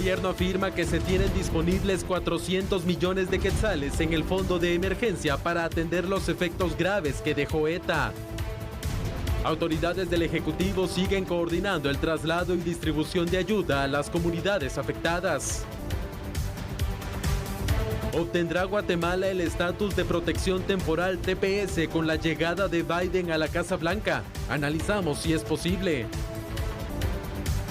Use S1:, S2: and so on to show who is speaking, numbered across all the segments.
S1: gobierno afirma que se tienen disponibles 400 millones de quetzales en el fondo de emergencia para atender los efectos graves que dejó ETA. Autoridades del Ejecutivo siguen coordinando el traslado y distribución de ayuda a las comunidades afectadas. ¿Obtendrá Guatemala el estatus de protección temporal TPS con la llegada de Biden a la Casa Blanca? Analizamos si es posible.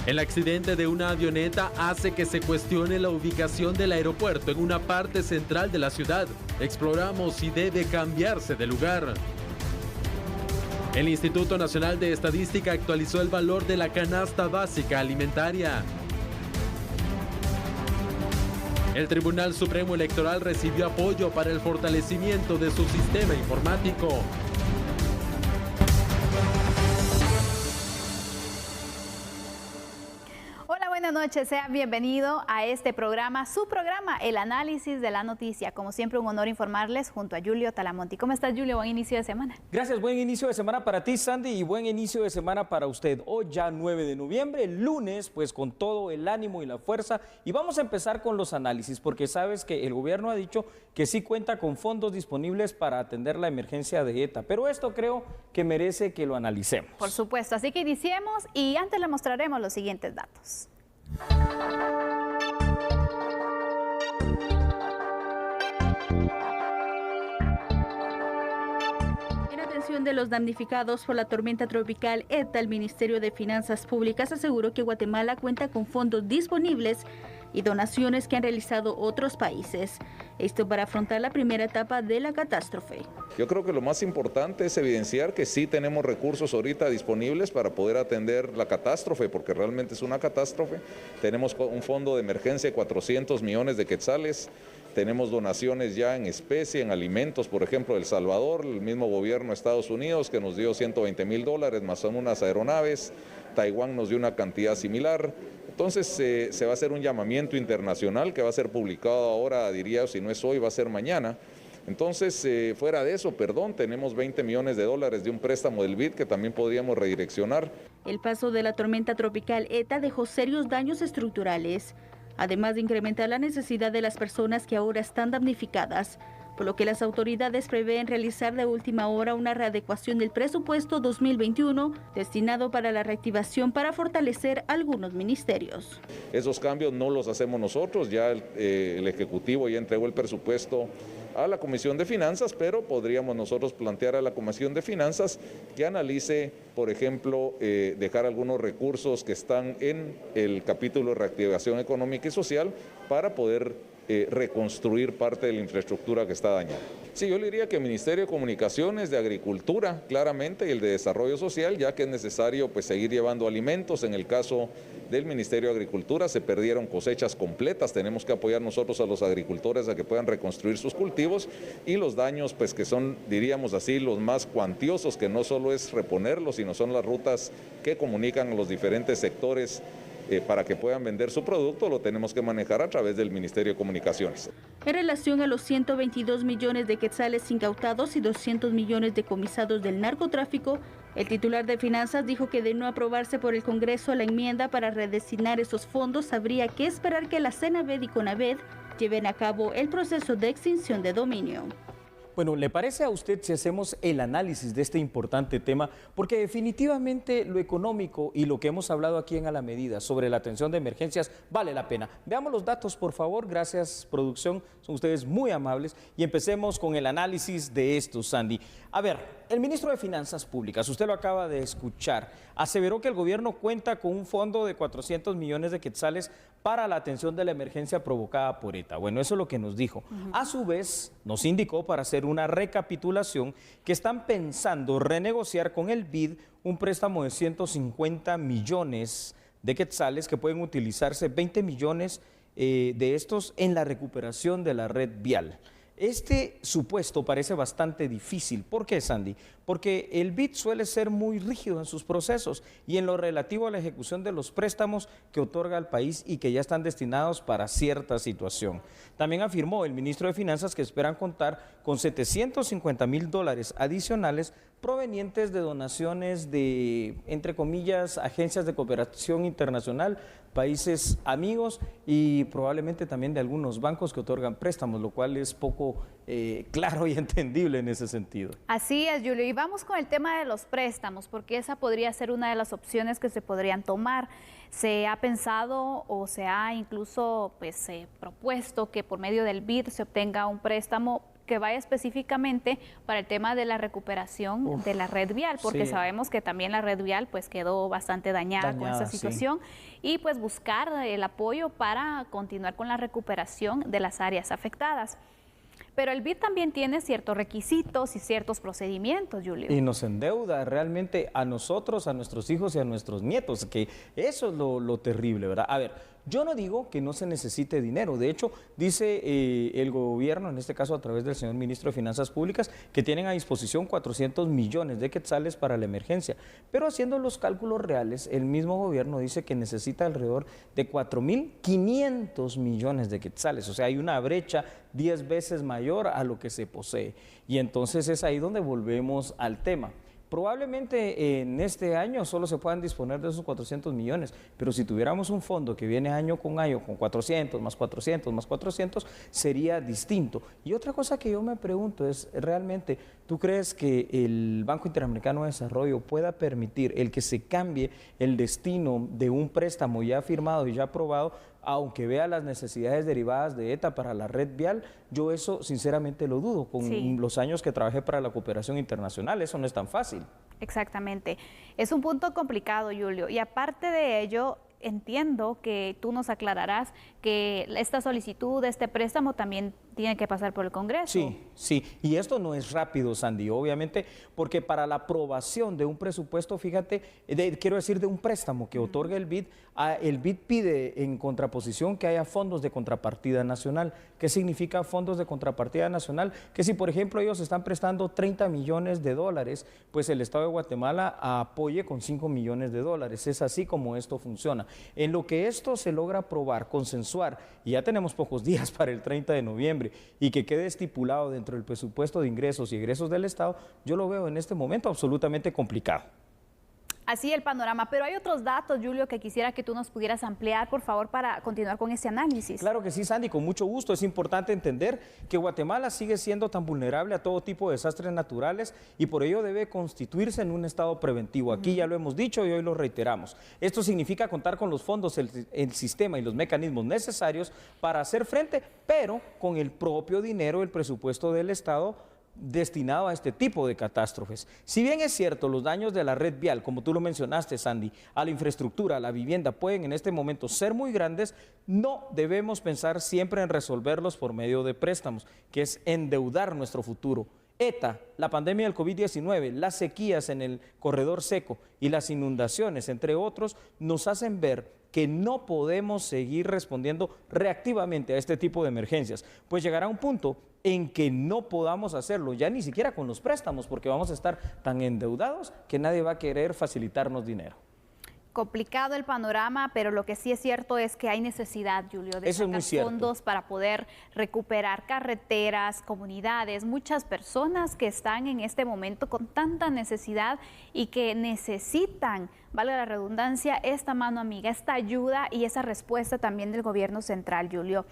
S1: El accidente de una avioneta hace que se cuestione la ubicación del aeropuerto en una parte central de la ciudad. Exploramos si debe cambiarse de lugar. El Instituto Nacional de Estadística actualizó el valor de la canasta básica alimentaria. El Tribunal Supremo Electoral recibió apoyo para el fortalecimiento de su sistema informático.
S2: Buenas noches, sea bienvenido a este programa, su programa, El Análisis de la Noticia. Como siempre, un honor informarles junto a Julio Talamonti. ¿Cómo estás, Julio? Buen inicio de semana.
S3: Gracias, buen inicio de semana para ti, Sandy, y buen inicio de semana para usted. Hoy ya 9 de noviembre, lunes, pues con todo el ánimo y la fuerza. Y vamos a empezar con los análisis, porque sabes que el gobierno ha dicho que sí cuenta con fondos disponibles para atender la emergencia de ETA. Pero esto creo que merece que lo analicemos.
S2: Por supuesto, así que iniciemos y antes le mostraremos los siguientes datos. En atención de los damnificados por la tormenta tropical ETA, el Ministerio de Finanzas Públicas aseguró que Guatemala cuenta con fondos disponibles y donaciones que han realizado otros países. Esto para afrontar la primera etapa de la catástrofe.
S4: Yo creo que lo más importante es evidenciar que sí tenemos recursos ahorita disponibles para poder atender la catástrofe, porque realmente es una catástrofe. Tenemos un fondo de emergencia de 400 millones de quetzales. Tenemos donaciones ya en especie, en alimentos, por ejemplo, El Salvador, el mismo gobierno de Estados Unidos que nos dio $120,000 más son unas aeronaves. Taiwán nos dio una cantidad similar. Entonces se va a hacer un llamamiento internacional que va a ser publicado ahora, diría, si no es hoy, va a ser mañana. Entonces, fuera de eso, tenemos $20 millones de un préstamo del BID que también podríamos redireccionar.
S2: El paso de la tormenta tropical ETA dejó serios daños estructurales, además de incrementar la necesidad de las personas que ahora están damnificadas, por lo que las autoridades prevén realizar de última hora una readecuación del presupuesto 2021 destinado para la reactivación para fortalecer algunos ministerios.
S4: Esos cambios no los hacemos nosotros, ya el Ejecutivo ya entregó el presupuesto a la Comisión de Finanzas, pero podríamos nosotros plantear a la Comisión de Finanzas que analice, por ejemplo, dejar algunos recursos que están en el capítulo de reactivación económica y social para poder reconstruir parte de la infraestructura que está dañada. Sí, yo le diría que el Ministerio de Comunicaciones, de Agricultura, claramente, y el de Desarrollo Social, ya que es necesario pues seguir llevando alimentos. En el caso del Ministerio de Agricultura se perdieron cosechas completas, tenemos que apoyar nosotros a los agricultores a que puedan reconstruir sus cultivos, y los daños pues que son, diríamos así, los más cuantiosos, que no solo es reponerlos, sino son las rutas que comunican a los diferentes sectores para que puedan vender su producto, lo tenemos que manejar a través del Ministerio de Comunicaciones.
S2: En relación a los 122 millones de quetzales incautados y 200 millones decomisados del narcotráfico, el titular de Finanzas dijo que de no aprobarse por el Congreso la enmienda para redesignar esos fondos, habría que esperar que la CENAVED y CONAVED lleven a cabo el proceso de extinción de dominio.
S3: Bueno, ¿le parece a usted si hacemos el análisis de este importante tema? Porque definitivamente lo económico y lo que hemos hablado aquí en A la Medida sobre la atención de emergencias vale la pena. Veamos los datos, por favor. Gracias, producción. Son ustedes muy amables. Y empecemos con el análisis de esto, Sandy. A ver, el ministro de Finanzas Públicas, usted lo acaba de escuchar, aseveró que el gobierno cuenta con un fondo de 400 millones de quetzales para la atención de la emergencia provocada por ETA. Bueno, eso es lo que nos dijo. A su vez, nos indicó, para hacer una recapitulación, que están pensando renegociar con el BID un préstamo de 150 millones de quetzales que pueden utilizarse 20 millones de estos en la recuperación de la red vial. Este supuesto parece bastante difícil. ¿Por qué, Sandy? Porque el BID suele ser muy rígido en sus procesos y en lo relativo a la ejecución de los préstamos que otorga al país y que ya están destinados para cierta situación. También afirmó el ministro de Finanzas que esperan contar con $750,000 adicionales provenientes de donaciones de, entre comillas, agencias de cooperación internacional, países amigos y probablemente también de algunos bancos que otorgan préstamos, lo cual es poco claro y entendible en ese sentido.
S5: Así es, Julio. Y vamos con el tema de los préstamos, porque esa podría ser una de las opciones que se podrían tomar. Se ha pensado o se ha incluso propuesto que por medio del BID se obtenga un préstamo que vaya específicamente para el tema de la recuperación de la red vial, porque
S3: sí,
S5: sabemos que también la red vial pues quedó bastante dañada con esta situación, y pues buscar el apoyo para continuar con la recuperación de las áreas afectadas. Pero el BID también tiene ciertos requisitos y ciertos procedimientos, Julio.
S3: Y nos endeuda realmente a nosotros, a nuestros hijos y a nuestros nietos, que eso es lo terrible, ¿verdad? A ver, yo no digo que no se necesite dinero. De hecho, dice el gobierno, en este caso a través del señor ministro de Finanzas Públicas, que tienen a disposición 400 millones de quetzales para la emergencia. Pero haciendo los cálculos reales, el mismo gobierno dice que necesita alrededor de 4.500 millones de quetzales. O sea, hay una brecha 10 veces mayor a lo que se posee. Y entonces es ahí donde volvemos al tema. Probablemente en este año solo se puedan disponer de esos 400 millones, pero si tuviéramos un fondo que viene año con 400, más 400, más 400, sería distinto. Y otra cosa que yo me pregunto es, realmente, ¿tú crees que el Banco Interamericano de Desarrollo pueda permitir el que se cambie el destino de un préstamo ya firmado y ya aprobado, aunque vea las necesidades derivadas de ETA para la red vial? Yo eso sinceramente lo dudo. Con los años que trabajé para la cooperación internacional, eso no es tan fácil.
S5: Exactamente. Es un punto complicado, Julio. Y aparte de ello, entiendo que tú nos aclararás que esta solicitud de este préstamo también tiene que pasar por el Congreso.
S3: Sí, sí, y esto no es rápido, Sandy, obviamente, porque para la aprobación de un presupuesto, fíjate, quiero decir de un préstamo que otorga el BID pide en contraposición que haya fondos de contrapartida nacional. ¿Qué significa fondos de contrapartida nacional? Que si, por ejemplo, ellos están prestando 30 millones de dólares, pues el Estado de Guatemala apoye con 5 millones de dólares. Es así como esto funciona. En lo que esto se logra aprobar, consensuar, y ya tenemos pocos días para el 30 de noviembre, y que quede estipulado dentro del presupuesto de ingresos y egresos del Estado, yo lo veo en este momento absolutamente complicado.
S5: Así el panorama, pero hay otros datos, Julio, que quisiera que tú nos pudieras ampliar, por favor, para continuar con este análisis.
S3: Claro que sí, Sandy, con mucho gusto. Es importante entender que Guatemala sigue siendo tan vulnerable a todo tipo de desastres naturales y por ello debe constituirse en un estado preventivo. Aquí ya lo hemos dicho y hoy lo reiteramos. Esto significa contar con los fondos, el sistema y los mecanismos necesarios para hacer frente, pero con el propio dinero, el presupuesto del Estado destinado a este tipo de catástrofes. Si bien es cierto, los daños de la red vial, como tú lo mencionaste, Sandy, a la infraestructura, a la vivienda, pueden en este momento ser muy grandes, no debemos pensar siempre en resolverlos por medio de préstamos, que es endeudar nuestro futuro. ETA, la pandemia del COVID-19, las sequías en el corredor seco y las inundaciones, entre otros, nos hacen ver que no podemos seguir respondiendo reactivamente a este tipo de emergencias, pues llegará un punto en que no podamos hacerlo, ya ni siquiera con los préstamos, porque vamos a estar tan endeudados que nadie va a querer facilitarnos dinero.
S5: Complicado el panorama, pero lo que sí es cierto es que hay necesidad, Julio, de sacar fondos para poder recuperar carreteras, comunidades, muchas personas que están en este momento con tanta necesidad y que necesitan, valga la redundancia, esta mano amiga, esta ayuda y esa respuesta también del gobierno central, Julio.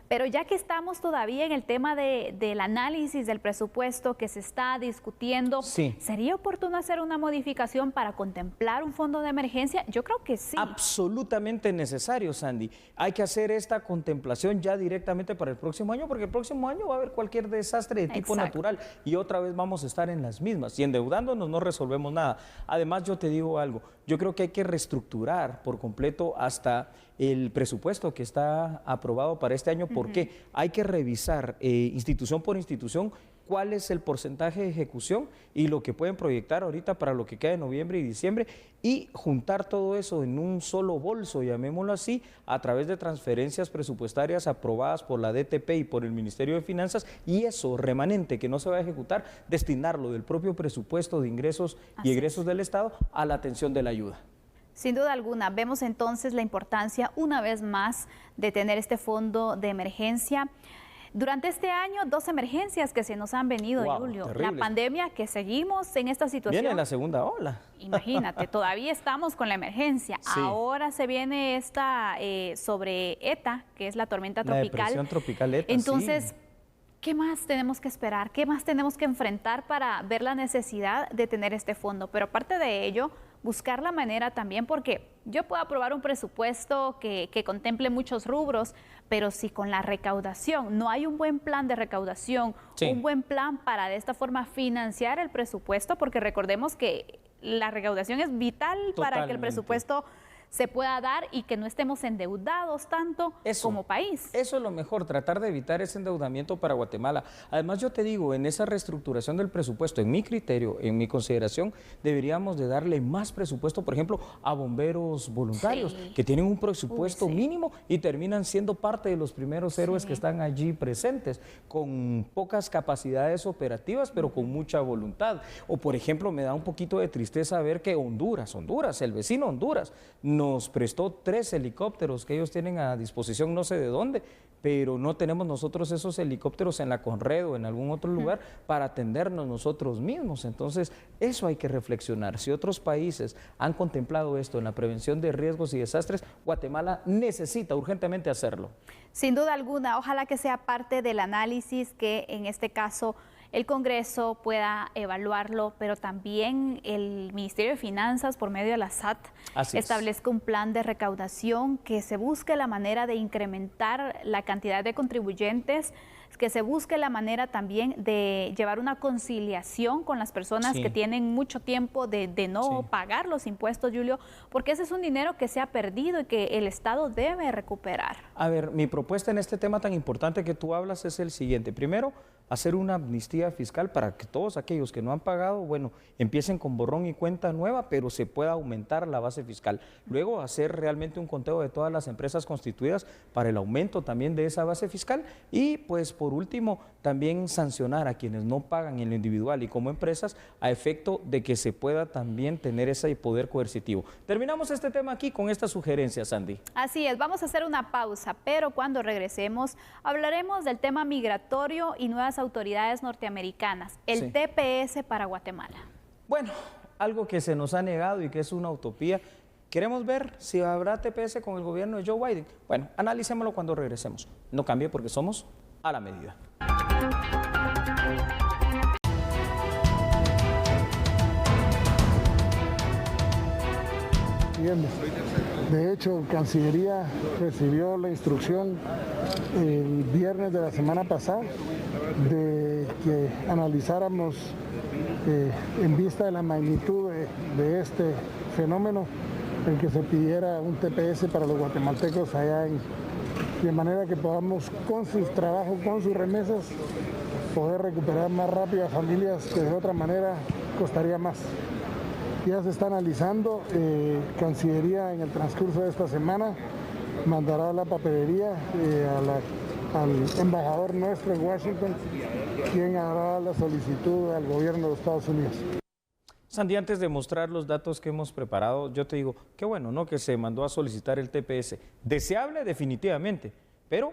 S5: Pero ya que estamos todavía en el tema del análisis del presupuesto que se está discutiendo, ¿sería oportuno hacer una modificación para contemplar un fondo de emergencia? Yo creo que sí.
S3: Absolutamente necesario, Sandy. Hay que hacer esta contemplación ya directamente para el próximo año, porque el próximo año va a haber cualquier desastre de tipo natural y otra vez vamos a estar en las mismas. Y endeudándonos no resolvemos nada. Además, yo te digo algo, yo creo que hay que reestructurar por completo hasta el presupuesto que está aprobado para este año, porque hay que revisar institución por institución cuál es el porcentaje de ejecución y lo que pueden proyectar ahorita para lo que queda de noviembre y diciembre y juntar todo eso en un solo bolso, llamémoslo así, a través de transferencias presupuestarias aprobadas por la DTP y por el Ministerio de Finanzas, y eso remanente que no se va a ejecutar, destinarlo del propio presupuesto de ingresos y egresos del Estado a la atención de la ayuda.
S5: Sin duda alguna, vemos entonces la importancia una vez más de tener este fondo de emergencia. Durante este año, 2 emergencias que se nos han venido, Julio.
S3: Terribles.
S5: La pandemia, que seguimos en esta situación.
S3: Viene la segunda ola.
S5: Imagínate, todavía estamos con la emergencia.
S3: Sí.
S5: Ahora se viene esta sobre ETA, que es la tormenta tropical.
S3: La depresión tropical ETA,
S5: Entonces,
S3: sí.
S5: ¿qué más tenemos que esperar? ¿Qué más tenemos que enfrentar para ver la necesidad de tener este fondo? Pero aparte de ello, buscar la manera también, porque yo puedo aprobar un presupuesto que contemple muchos rubros, pero si con la recaudación no hay un buen plan de recaudación,
S3: sí,
S5: un buen plan para de esta forma financiar el presupuesto, porque recordemos que la recaudación es vital para que el presupuesto se pueda dar y que no estemos endeudados tanto como país.
S3: Eso es lo mejor, tratar de evitar ese endeudamiento para Guatemala. Además, yo te digo, en esa reestructuración del presupuesto, en mi criterio, en mi consideración, deberíamos de darle más presupuesto, por ejemplo, a bomberos voluntarios,
S5: sí,
S3: que tienen un presupuesto
S5: sí,
S3: mínimo y terminan siendo parte de los primeros héroes que están allí presentes, con pocas capacidades operativas, pero con mucha voluntad. O, por ejemplo, me da un poquito de tristeza ver que Honduras, el vecino Honduras, nos prestó 3 helicópteros que ellos tienen a disposición no sé de dónde, pero no tenemos nosotros esos helicópteros en la Conred o en algún otro lugar para atendernos nosotros mismos. Entonces, eso hay que reflexionar. Si otros países han contemplado esto en la prevención de riesgos y desastres, Guatemala necesita urgentemente hacerlo.
S5: Sin duda alguna, ojalá que sea parte del análisis que en este caso el Congreso pueda evaluarlo, pero también el Ministerio de Finanzas, por medio de la SAT, establezca un plan de recaudación, que se busque la manera de incrementar la cantidad de contribuyentes, que se busque la manera también de llevar una conciliación con las personas que tienen mucho tiempo de no pagar los impuestos, Julio, porque ese es un dinero que se ha perdido y que el Estado debe recuperar.
S3: A ver, mi propuesta en este tema tan importante que tú hablas es el siguiente. Primero, hacer una amnistía fiscal para que todos aquellos que no han pagado, bueno, empiecen con borrón y cuenta nueva, pero se pueda aumentar la base fiscal. Luego, hacer realmente un conteo de todas las empresas constituidas para el aumento también de esa base fiscal. Y, pues, por último, también sancionar a quienes no pagan en lo individual y como empresas, a efecto de que se pueda también tener ese poder coercitivo. Terminamos este tema aquí con esta sugerencia, Sandy.
S5: Así es, vamos a hacer una pausa, pero cuando regresemos hablaremos del tema migratorio y nuevas autoridades norteamericanas, el TPS para Guatemala.
S3: Bueno, algo que se nos ha negado y que es una utopía. Queremos ver si habrá TPS con el gobierno de Joe Biden. Bueno, analicémoslo cuando regresemos. No cambie porque somos a la medida.
S6: De hecho, Cancillería recibió la instrucción el viernes de la semana pasada de que analizáramos en vista de la magnitud de este fenómeno, el que se pidiera un TPS para los guatemaltecos allá de manera que podamos, con sus trabajos, con sus remesas, poder recuperar más rápido a familias que de otra manera costaría más. Ya se está analizando, Cancillería en el transcurso de esta semana mandará la papelería al embajador nuestro en Washington, quien hará la solicitud al gobierno de Estados Unidos.
S3: Sandy, antes de mostrar los datos que hemos preparado, yo te digo, qué bueno, ¿no?, que se mandó a solicitar el TPS. Deseable definitivamente, pero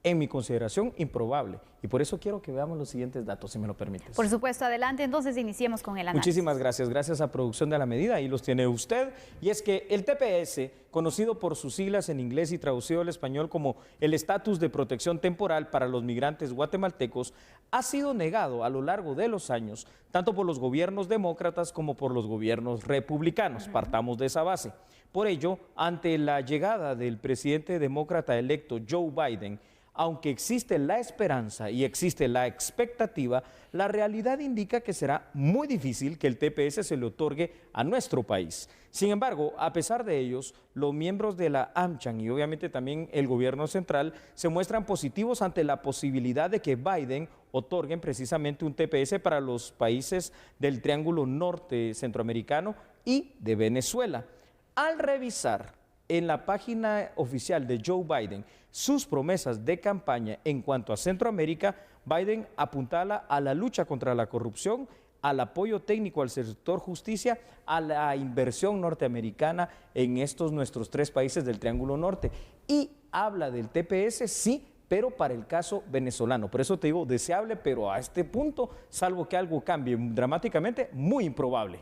S3: en mi consideración improbable. Y por eso quiero que veamos los siguientes datos, si me lo permites.
S5: Por supuesto, adelante, entonces iniciemos con el análisis.
S3: Muchísimas gracias, gracias a Producción de la Medida, ahí los tiene usted. Y es que el TPS, conocido por sus siglas en inglés y traducido al español como el Estatus de Protección Temporal para los Migrantes Guatemaltecos, ha sido negado a lo largo de los años, tanto por los gobiernos demócratas como por los gobiernos republicanos. Partamos de esa base. Por ello, ante la llegada del presidente demócrata electo Joe Biden, aunque existe la esperanza y existe la expectativa, la realidad indica que será muy difícil que el TPS se le otorgue a nuestro país. Sin embargo, a pesar de ellos, los miembros de la AmCham y obviamente también el gobierno central se muestran positivos ante la posibilidad de que Biden otorguen precisamente un TPS para los países del Triángulo Norte Centroamericano y de Venezuela. Al revisar en la página oficial de Joe Biden sus promesas de campaña en cuanto a Centroamérica, Biden apuntala a la lucha contra la corrupción, al apoyo técnico al sector justicia, a la inversión norteamericana en estos nuestros 3 países del Triángulo Norte. Y habla del TPS, sí, pero para el caso venezolano. Por eso te digo, deseable, pero a este punto, salvo que algo cambie dramáticamente, muy improbable.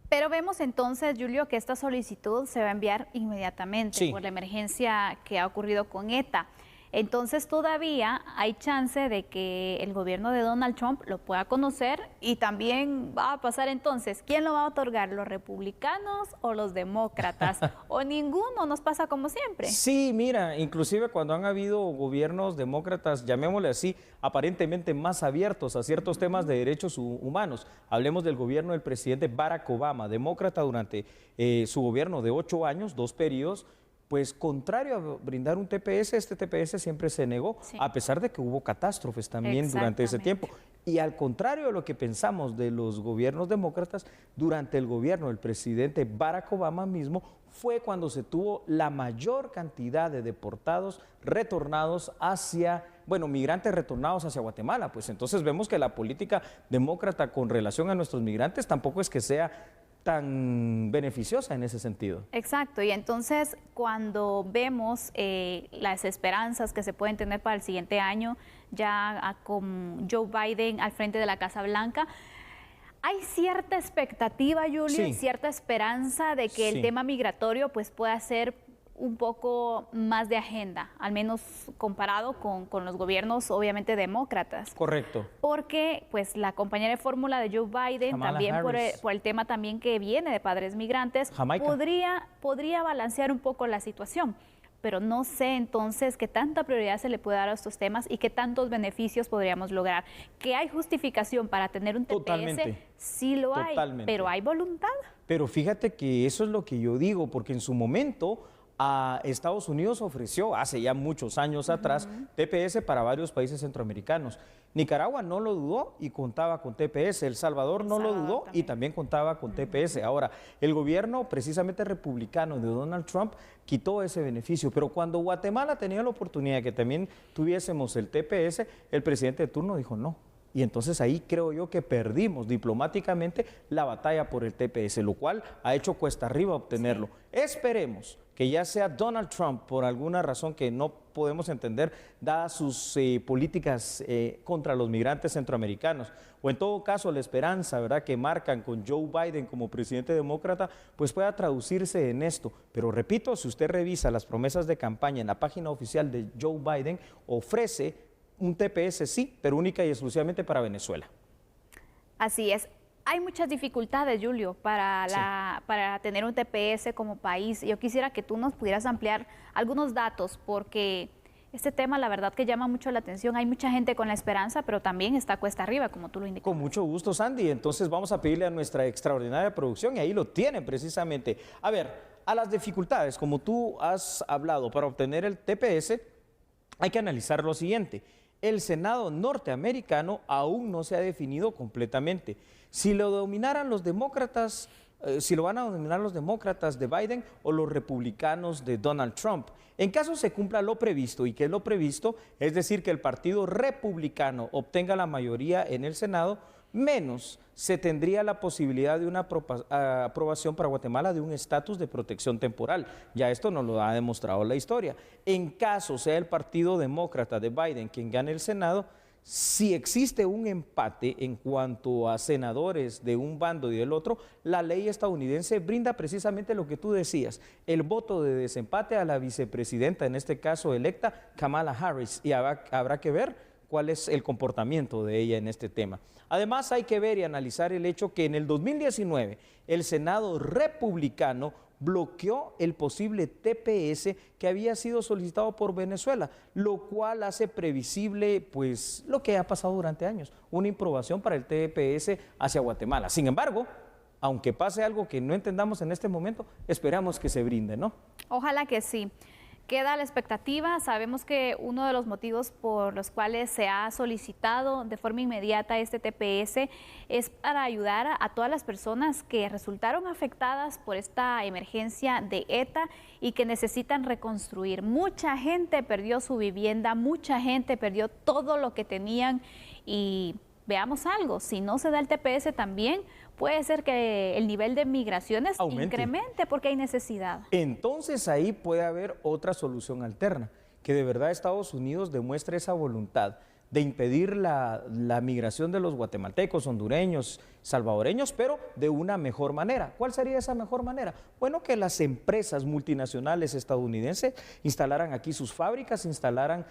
S5: Pero vemos entonces, Julio, que esta solicitud se va a enviar inmediatamente por la emergencia que ha ocurrido con ETA. Entonces todavía hay chance de que el gobierno de Donald Trump lo pueda conocer y también va a pasar entonces, ¿quién lo va a otorgar? ¿Los republicanos o los demócratas? ¿O ninguno? Nos pasa como siempre.
S3: Sí, mira, inclusive cuando han habido gobiernos demócratas, llamémosle así, aparentemente más abiertos a ciertos temas de derechos humanos. Hablemos del gobierno del presidente Barack Obama, demócrata durante su gobierno de 8 años, 2 periodos. Pues contrario a brindar un TPS, este TPS siempre se negó, a pesar de que hubo catástrofes también durante ese tiempo. Y al contrario de lo que pensamos de los gobiernos demócratas, durante el gobierno del presidente Barack Obama mismo, fue cuando se tuvo la mayor cantidad de deportados retornados hacia, bueno, migrantes retornados hacia Guatemala. Pues entonces vemos que la política demócrata con relación a nuestros migrantes tampoco es que sea tan beneficiosa en ese sentido.
S5: Exacto, y entonces cuando vemos las esperanzas que se pueden tener para el siguiente año, ya con Joe Biden al frente de la Casa Blanca, hay cierta expectativa, Julio, y cierta esperanza de que el tema migratorio pues pueda ser un poco más de agenda, al menos comparado con los gobiernos obviamente demócratas.
S3: Correcto.
S5: Porque pues la compañera de fórmula de Joe Biden, Kamala también por el tema también que viene de padres migrantes, podría balancear un poco la situación. Pero no sé entonces qué tanta prioridad se le puede dar a estos temas y qué tantos beneficios podríamos lograr. ¿Que hay justificación para tener un TPS?
S3: Totalmente.
S5: Sí lo hay, pero ¿hay voluntad?
S3: Pero fíjate que eso es lo que yo digo, porque en su momento a Estados Unidos ofreció hace ya muchos años atrás TPS para varios países centroamericanos. Nicaragua no lo dudó y contaba con TPS. El Salvador no lo dudó y también contaba con TPS. Ahora, el gobierno precisamente republicano de Donald Trump quitó ese beneficio, pero cuando Guatemala tenía la oportunidad de que también tuviésemos el TPS, el presidente de turno dijo no. Y entonces ahí creo yo que perdimos diplomáticamente la batalla por el TPS, lo cual ha hecho cuesta arriba obtenerlo. Esperemos que ya sea Donald Trump, por alguna razón que no podemos entender, dadas sus políticas contra los migrantes centroamericanos, o en todo caso la esperanza, ¿verdad?, que marcan con Joe Biden como presidente demócrata, pues pueda traducirse en esto. Pero repito, si usted revisa las promesas de campaña en la página oficial de Joe Biden, ofrece un TPS sí, pero única y exclusivamente para Venezuela.
S5: Así es. Hay muchas dificultades, Julio, para tener un TPS como país. Yo quisiera que tú nos pudieras ampliar algunos datos, porque este tema, la verdad, que llama mucho la atención. Hay mucha gente con la esperanza, pero también está cuesta arriba, como tú lo indicas.
S3: Con mucho gusto, Sandy. Entonces vamos a pedirle a nuestra extraordinaria producción, y ahí lo tienen precisamente. A ver, a las dificultades, como tú has hablado, para obtener el TPS, hay que analizar lo siguiente. El Senado norteamericano aún no se ha definido completamente. Si lo dominaran los demócratas, si lo van a dominar los demócratas de Biden o los republicanos de Donald Trump. En caso se cumpla lo previsto, ¿y qué es lo previsto? Es decir, que el partido republicano obtenga la mayoría en el Senado, menos se tendría la posibilidad de una aprobación para Guatemala de un estatus de protección temporal. Ya esto nos lo ha demostrado la historia. En caso sea el partido demócrata de Biden quien gane el Senado, si existe un empate en cuanto a senadores de un bando y del otro, la ley estadounidense brinda precisamente lo que tú decías, el voto de desempate a la vicepresidenta, en este caso electa, Kamala Harris, y habrá que ver cuál es el comportamiento de ella en este tema. Además, hay que ver y analizar el hecho que en el 2019 el Senado republicano bloqueó el posible TPS que había sido solicitado por Venezuela, lo cual hace previsible pues lo que ha pasado durante años, una improbación para el TPS hacia Guatemala. Sin embargo, aunque pase algo que no entendamos en este momento, esperamos que se brinde, ¿no?
S5: Ojalá que sí. Queda la expectativa. Sabemos que uno de los motivos por los cuales se ha solicitado de forma inmediata este TPS es para ayudar a todas las personas que resultaron afectadas por esta emergencia de ETA y que necesitan reconstruir. Mucha gente perdió su vivienda, mucha gente perdió todo lo que tenían y veamos algo, si no se da el TPS también puede ser que el nivel de migraciones incremente porque hay necesidad.
S3: Entonces ahí puede haber otra solución alterna, que de verdad Estados Unidos demuestre esa voluntad de impedir la migración de los guatemaltecos, hondureños, salvadoreños, pero de una mejor manera. ¿Cuál sería esa mejor manera? Bueno, que las empresas multinacionales estadounidenses instalaran aquí sus fábricas, instalaran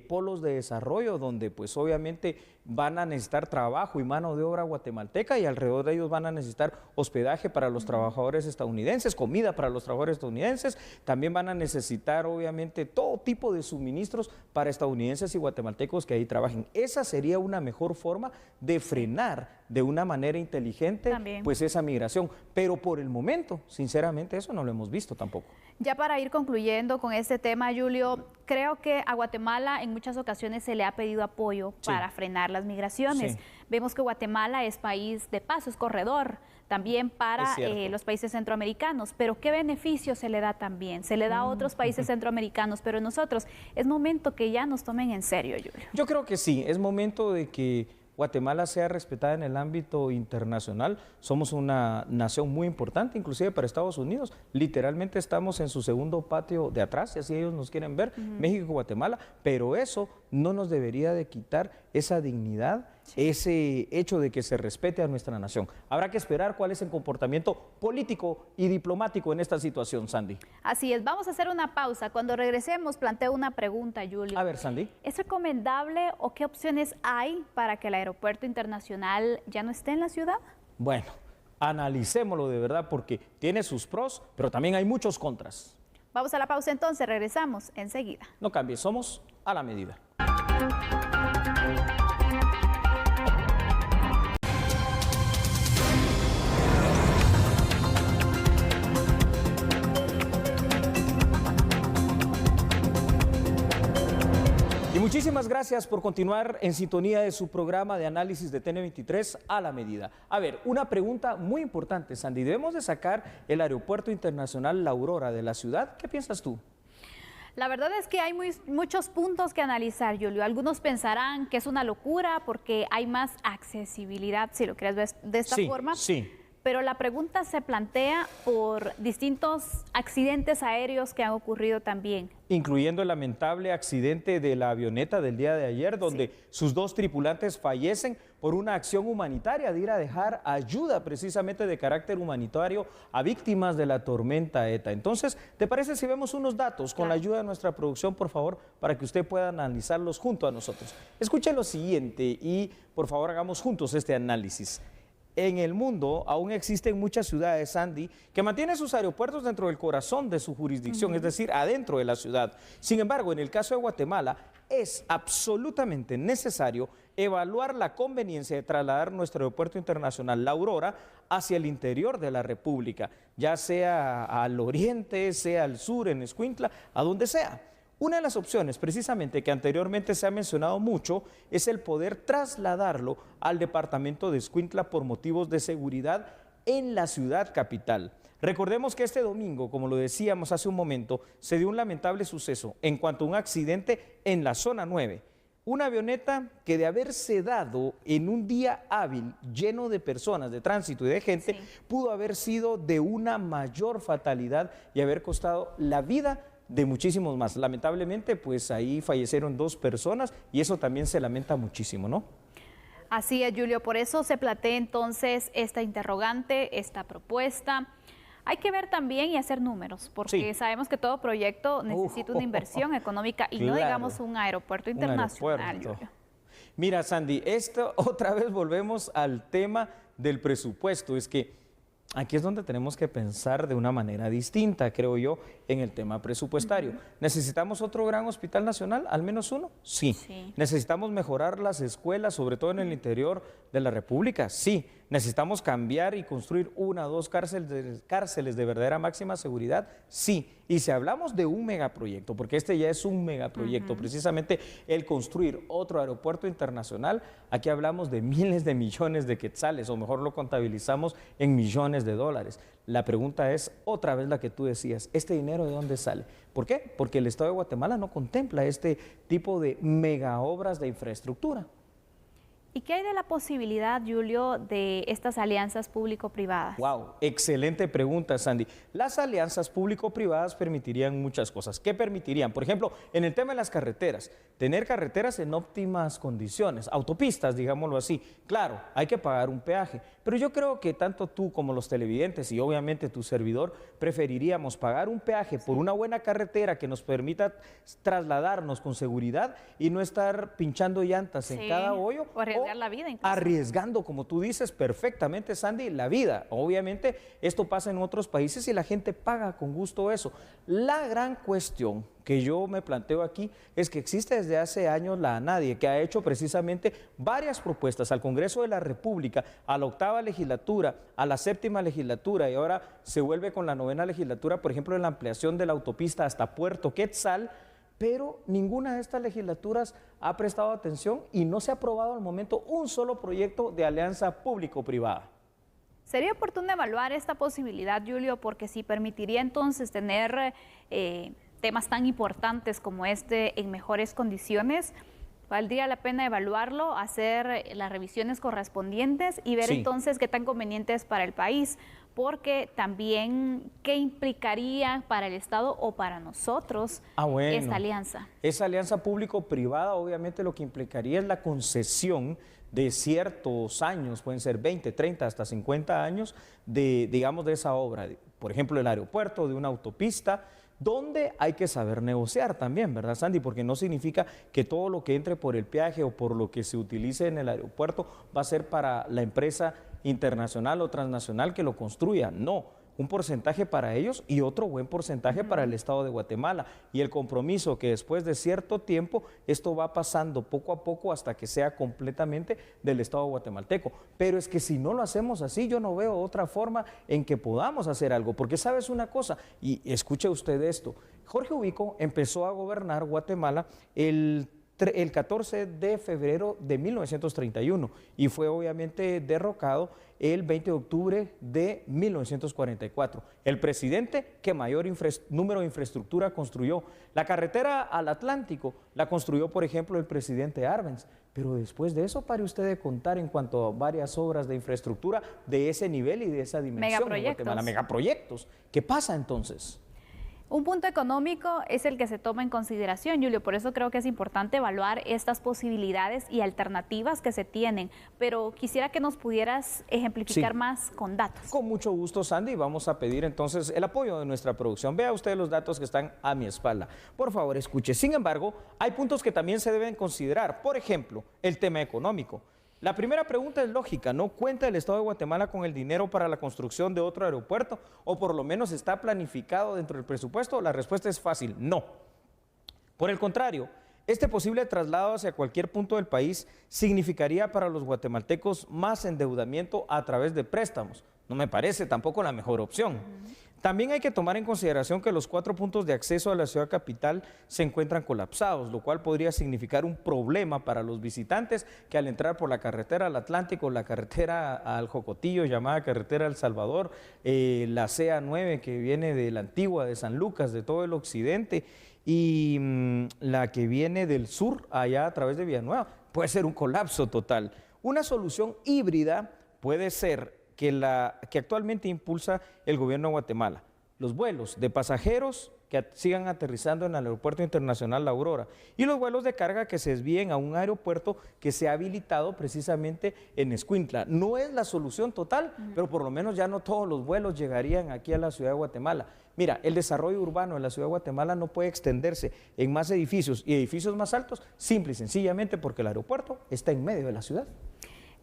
S3: polos de desarrollo donde pues obviamente van a necesitar trabajo y mano de obra guatemalteca y alrededor de ellos van a necesitar hospedaje para los trabajadores estadounidenses, comida para los trabajadores estadounidenses, también van a necesitar obviamente todo tipo de suministros para estadounidenses y guatemaltecos que ahí trabajen. Esa sería una mejor forma de frenar de una manera inteligente pues esa migración, pero por el momento, sinceramente, eso no lo hemos visto tampoco.
S5: Ya para ir concluyendo con este tema, Julio, creo que a Guatemala en muchas ocasiones se le ha pedido apoyo para frenar las migraciones. Sí. Vemos que Guatemala es país de paso, es corredor también para los países centroamericanos, pero ¿qué beneficio se le da también? Se le da a otros países centroamericanos, pero nosotros, es momento que ya nos tomen en serio, Julio.
S3: Yo creo que sí, es momento de que Guatemala sea respetada en el ámbito internacional. Somos una nación muy importante, inclusive para Estados Unidos. Literalmente estamos en su segundo patio de atrás, si así ellos nos quieren ver, México y Guatemala, pero eso no nos debería de quitar esa dignidad, ese hecho de que se respete a nuestra nación. Habrá que esperar cuál es el comportamiento político y diplomático en esta situación, Sandy.
S5: Así es, vamos a hacer una pausa. Cuando regresemos, planteo una pregunta, Julio.
S3: A ver, Sandy.
S5: ¿Es recomendable o qué opciones hay para que el aeropuerto internacional ya no esté en la ciudad?
S3: Bueno, analicémoslo de verdad porque tiene sus pros, pero también hay muchos contras.
S5: Vamos a la pausa entonces, regresamos enseguida.
S3: No cambies, somos a la medida. Y muchísimas gracias por continuar en sintonía de su programa de análisis de TN23 a la medida. A ver, una pregunta muy importante, Sandy. ¿Debemos de sacar el Aeropuerto Internacional La Aurora de la ciudad? ¿Qué piensas tú?
S5: La verdad es que hay muchos puntos que analizar, Julio. Algunos pensarán que es una locura porque hay más accesibilidad, si lo quieres ver de esta forma. Sí. Pero la pregunta se plantea por distintos accidentes aéreos que han ocurrido también.
S3: Incluyendo el lamentable accidente de la avioneta del día de ayer, donde sus dos tripulantes fallecen por una acción humanitaria de ir a dejar ayuda precisamente de carácter humanitario a víctimas de la tormenta ETA. Entonces, ¿te parece si vemos unos datos con la ayuda de nuestra producción, por favor, para que usted pueda analizarlos junto a nosotros? Escuche lo siguiente y, por favor, hagamos juntos este análisis. En el mundo aún existen muchas ciudades, Sandy, que mantienen sus aeropuertos dentro del corazón de su jurisdicción, es decir, adentro de la ciudad. Sin embargo, en el caso de Guatemala, es absolutamente necesario evaluar la conveniencia de trasladar nuestro aeropuerto internacional La Aurora hacia el interior de la República, ya sea al oriente, sea al sur, en Escuintla, a donde sea. Una de las opciones, precisamente, que anteriormente se ha mencionado mucho, es el poder trasladarlo al departamento de Escuintla por motivos de seguridad en la ciudad capital. Recordemos que este domingo, como lo decíamos hace un momento, se dio un lamentable suceso en cuanto a un accidente en la zona 9. Una avioneta que de haberse dado en un día hábil lleno de personas, de tránsito y de gente, pudo haber sido de una mayor fatalidad y haber costado la vida de muchísimos más. Lamentablemente, pues ahí fallecieron 2 personas y eso también se lamenta muchísimo, ¿no?
S5: Así es, Julio, por eso se plantea entonces esta interrogante, esta propuesta. Hay que ver también y hacer números, porque sabemos que todo proyecto necesita una inversión económica y no digamos un aeropuerto internacional, Julio.
S3: Mira, Sandy, esto otra vez volvemos al tema del presupuesto. Es que aquí es donde tenemos que pensar de una manera distinta, creo yo, en el tema presupuestario. ¿Necesitamos otro gran hospital nacional? ¿Al menos uno? Sí. ¿Necesitamos mejorar las escuelas, sobre todo en el interior de la República? Sí. ¿Necesitamos cambiar y construir 1 o 2 cárceles de verdadera máxima seguridad? Sí. Y si hablamos de un megaproyecto, porque este ya es un megaproyecto, precisamente el construir otro aeropuerto internacional, aquí hablamos de miles de millones de quetzales, o mejor lo contabilizamos en millones de dólares. La pregunta es otra vez la que tú decías, ¿este dinero de dónde sale? ¿Por qué? Porque el Estado de Guatemala no contempla este tipo de mega obras de infraestructura.
S5: ¿Y qué hay de la posibilidad, Julio, de estas alianzas público-privadas?
S3: Wow, excelente pregunta, Sandy. Las alianzas público-privadas permitirían muchas cosas. ¿Qué permitirían? Por ejemplo, en el tema de las carreteras, tener carreteras en óptimas condiciones, autopistas, digámoslo así. Claro, hay que pagar un peaje, pero yo creo que tanto tú como los televidentes y obviamente tu servidor preferiríamos pagar un peaje por una buena carretera que nos permita trasladarnos con seguridad y no estar pinchando llantas en cada hoyo.
S5: O arriesgar la vida incluso.
S3: Arriesgando, como tú dices perfectamente, Sandy, la vida. Obviamente esto pasa en otros países y la gente paga con gusto eso. La gran cuestión que yo me planteo aquí es que existe desde hace años la ANADIE, que ha hecho precisamente varias propuestas al Congreso de la República, a la 8ª legislatura, a la 7ª legislatura y ahora se vuelve con la 9ª legislatura, por ejemplo, en la ampliación de la autopista hasta Puerto Quetzal, pero ninguna de estas legislaturas ha prestado atención y no se ha aprobado al momento un solo proyecto de alianza público-privada.
S5: Sería oportuno evaluar esta posibilidad, Julio, porque si permitiría entonces tener temas tan importantes como este en mejores condiciones, valdría la pena evaluarlo, hacer las revisiones correspondientes y ver entonces qué tan conveniente es para el país, porque también qué implicaría para el Estado o para nosotros esta alianza. Esa
S3: alianza público-privada obviamente lo que implicaría es la concesión de ciertos años, pueden ser 20, 30, hasta 50 años, digamos, de esa obra. Por ejemplo, el aeropuerto, de una autopista, donde hay que saber negociar también, ¿verdad, Sandy? Porque no significa que todo lo que entre por el peaje o por lo que se utilice en el aeropuerto va a ser para la empresa internacional o transnacional que lo construya. No, un porcentaje para ellos y otro buen porcentaje para el Estado de Guatemala. Y el compromiso que después de cierto tiempo esto va pasando poco a poco hasta que sea completamente del Estado guatemalteco. Pero es que si no lo hacemos así, yo no veo otra forma en que podamos hacer algo. Porque sabes una cosa, y escuche usted esto, Jorge Ubico empezó a gobernar Guatemala el 14 de febrero de 1931 y fue obviamente derrocado el 20 de octubre de 1944. El presidente que mayor número de infraestructura construyó. La carretera al Atlántico la construyó, por ejemplo, el presidente Arbenz. Pero después de eso, pare usted de contar en cuanto a varias obras de infraestructura de ese nivel y de esa dimensión.
S5: Megaproyectos.
S3: Megaproyectos. ¿Qué pasa entonces?
S5: Un punto económico es el que se toma en consideración, Julio, por eso creo que es importante evaluar estas posibilidades y alternativas que se tienen, pero quisiera que nos pudieras ejemplificar más con datos.
S3: Con mucho gusto, Sandy, vamos a pedir entonces el apoyo de nuestra producción. Vea usted los datos que están a mi espalda. Por favor, escuche. Sin embargo, hay puntos que también se deben considerar, por ejemplo, el tema económico. La primera pregunta es lógica, ¿no cuenta el Estado de Guatemala con el dinero para la construcción de otro aeropuerto? ¿O por lo menos está planificado dentro del presupuesto? La respuesta es fácil, no. Por el contrario, este posible traslado hacia cualquier punto del país significaría para los guatemaltecos más endeudamiento a través de préstamos. No me parece tampoco la mejor opción. También hay que tomar en consideración que los 4 puntos de acceso a la ciudad capital se encuentran colapsados, lo cual podría significar un problema para los visitantes que al entrar por la carretera al Atlántico, la carretera al Jocotillo, llamada carretera al Salvador, la CA9 que viene de la antigua, de San Lucas, de todo el occidente, y la que viene del sur, allá a través de Villanueva, puede ser un colapso total. Una solución híbrida puede ser que actualmente impulsa el gobierno de Guatemala. Los vuelos de pasajeros que sigan aterrizando en el Aeropuerto Internacional La Aurora y los vuelos de carga que se desvíen a un aeropuerto que se ha habilitado precisamente en Escuintla. No es la solución total, pero por lo menos ya no todos los vuelos llegarían aquí a la ciudad de Guatemala. Mira, el desarrollo urbano en la ciudad de Guatemala no puede extenderse en más edificios y edificios más altos, simple y sencillamente porque el aeropuerto está en medio de la ciudad.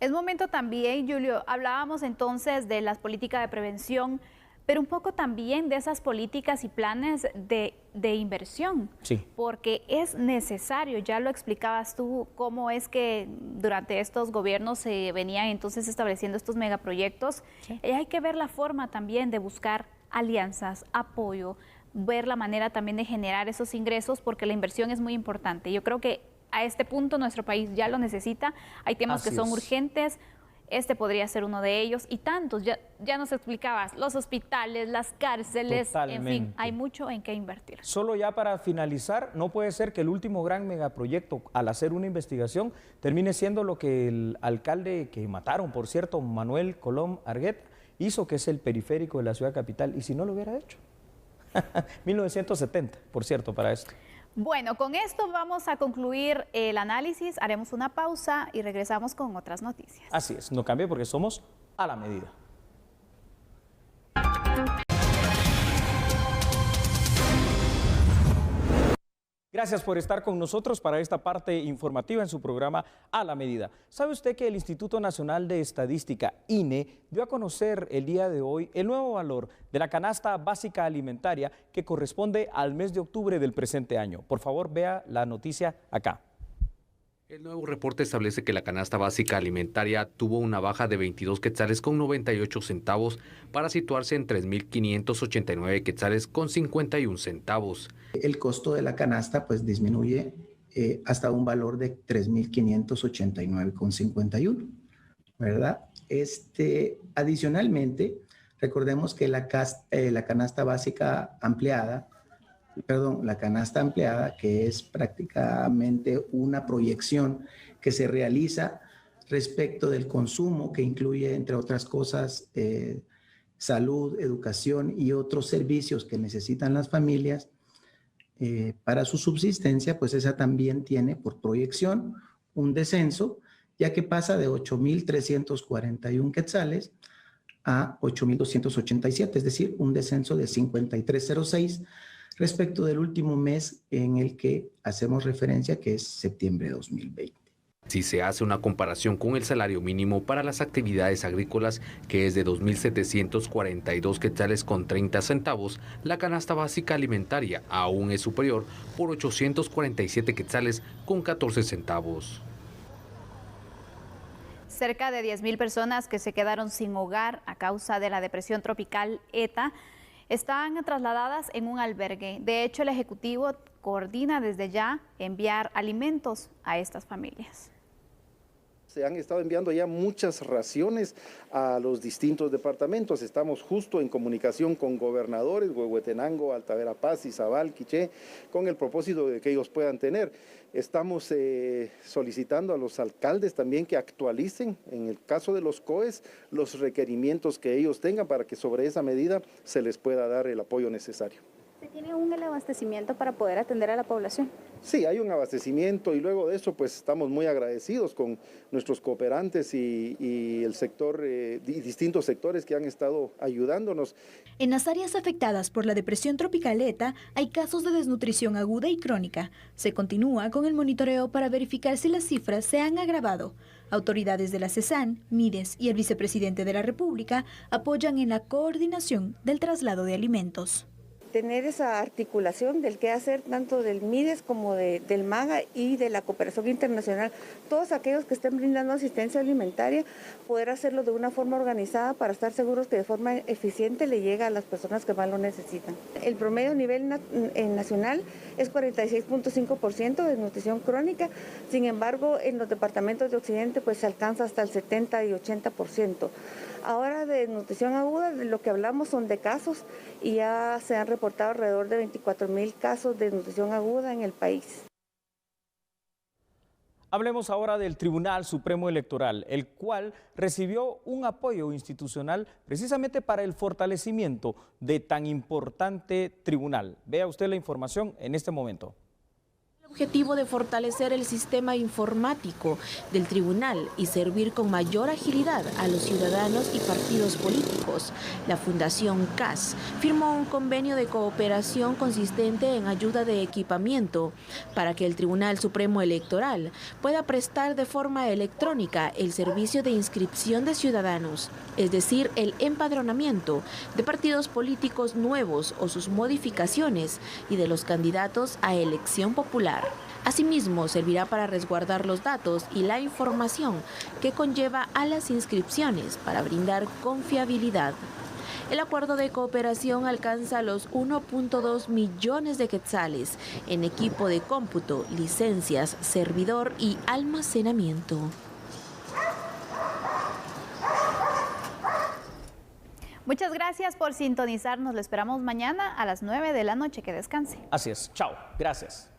S5: Es momento también, Julio, hablábamos entonces de las políticas de prevención, pero un poco también de esas políticas y planes de inversión, porque es necesario, ya lo explicabas tú, cómo es que durante estos gobiernos se venían entonces estableciendo estos megaproyectos. Hay que ver la forma también de buscar alianzas, apoyo, ver la manera también de generar esos ingresos, porque la inversión es muy importante. Yo creo que a este punto nuestro país ya lo necesita, hay temas que son urgentes, este podría ser uno de ellos y tantos. Ya nos explicabas, los hospitales, las cárceles,
S3: Totalmente.
S5: En fin, hay mucho en qué invertir.
S3: Solo ya para finalizar, no puede ser que el último gran megaproyecto, al hacer una investigación, termine siendo lo que el alcalde que mataron, por cierto, Manuel Colom Argueta, hizo, que es el periférico de la ciudad capital. ¿Y si no lo hubiera hecho? 1970, por cierto, para esto.
S5: Bueno, con esto vamos a concluir el análisis, haremos una pausa y regresamos con otras noticias.
S3: Así es, no cambie porque somos a la medida. Gracias por estar con nosotros para esta parte informativa en su programa A la Medida. ¿Sabe usted que el Instituto Nacional de Estadística, INE, dio a conocer el día de hoy el nuevo valor de la canasta básica alimentaria que corresponde al mes de octubre del presente año? Por favor, vea la noticia acá.
S1: El nuevo reporte establece que la canasta básica alimentaria tuvo una baja de 22 quetzales con 98 centavos para situarse en 3.589 quetzales con 51 centavos.
S7: El costo de la canasta pues disminuye hasta un valor de 3.589,51, ¿verdad? Adicionalmente, recordemos que la canasta básica ampliada, la canasta ampliada, que es prácticamente una proyección que se realiza respecto del consumo, que incluye, entre otras cosas, salud, educación y otros servicios que necesitan las familias para su subsistencia, pues esa también tiene por proyección un descenso, ya que pasa de 8.341 quetzales a 8.287, es decir, un descenso de 53.06 respecto del último mes en el que hacemos referencia, que es septiembre de 2020.
S1: Si se hace una comparación con el salario mínimo para las actividades agrícolas, que es de 2.742 quetzales con 30 centavos, la canasta básica alimentaria aún es superior por 847 quetzales con 14 centavos.
S5: Cerca de 10.000 personas que se quedaron sin hogar a causa de la depresión tropical ETA están trasladadas en un albergue. De hecho, el Ejecutivo coordina desde ya enviar alimentos a estas familias.
S8: Se han estado enviando ya muchas raciones a los distintos departamentos. Estamos justo en comunicación con gobernadores, Huehuetenango, Alta Verapaz, Izabal, Quiché, con el propósito de que ellos puedan tener. Estamos solicitando a los alcaldes también que actualicen, en el caso de los COEs, los requerimientos que ellos tengan para que sobre esa medida se les pueda dar el apoyo necesario.
S9: ¿Se tiene aún el abastecimiento para poder atender a la población?
S8: Sí, hay un abastecimiento y luego de eso pues estamos muy agradecidos con nuestros cooperantes y el sector, distintos sectores que han estado ayudándonos.
S10: En las áreas afectadas por la depresión tropical ETA hay casos de desnutrición aguda y crónica. Se continúa con el monitoreo para verificar si las cifras se han agravado. Autoridades de la CESAN, MIDES y el vicepresidente de la República apoyan en la coordinación del traslado de alimentos.
S11: Tener esa articulación del qué hacer tanto del MIDES como del MAGA y de la cooperación internacional, todos aquellos que estén brindando asistencia alimentaria, poder hacerlo de una forma organizada para estar seguros que de forma eficiente le llega a las personas que más lo necesitan. El promedio a nivel nacional es 46.5% de nutrición crónica, sin embargo en los departamentos de Occidente pues se alcanza hasta el 70 y 80%. Ahora de nutrición aguda, de lo que hablamos son de casos y ya se han reportado alrededor de 24.000 casos de nutrición aguda en el país.
S3: Hablemos ahora del Tribunal Supremo Electoral, el cual recibió un apoyo institucional precisamente para el fortalecimiento de tan importante tribunal. Vea usted la información en este momento.
S10: El objetivo de fortalecer el sistema informático del tribunal y servir con mayor agilidad a los ciudadanos y partidos políticos. La Fundación CAS firmó un convenio de cooperación consistente en ayuda de equipamiento para que el Tribunal Supremo Electoral pueda prestar de forma electrónica el servicio de inscripción de ciudadanos, es decir, el empadronamiento de partidos políticos nuevos o sus modificaciones y de los candidatos a elección popular. Asimismo, servirá para resguardar los datos y la información que conlleva a las inscripciones para brindar confiabilidad. El acuerdo de cooperación alcanza los 1.2 millones de quetzales en equipo de cómputo, licencias, servidor y almacenamiento.
S5: Muchas gracias por sintonizarnos. Lo esperamos mañana a las 9 de la noche. Que descanse.
S3: Así es. Chao. Gracias.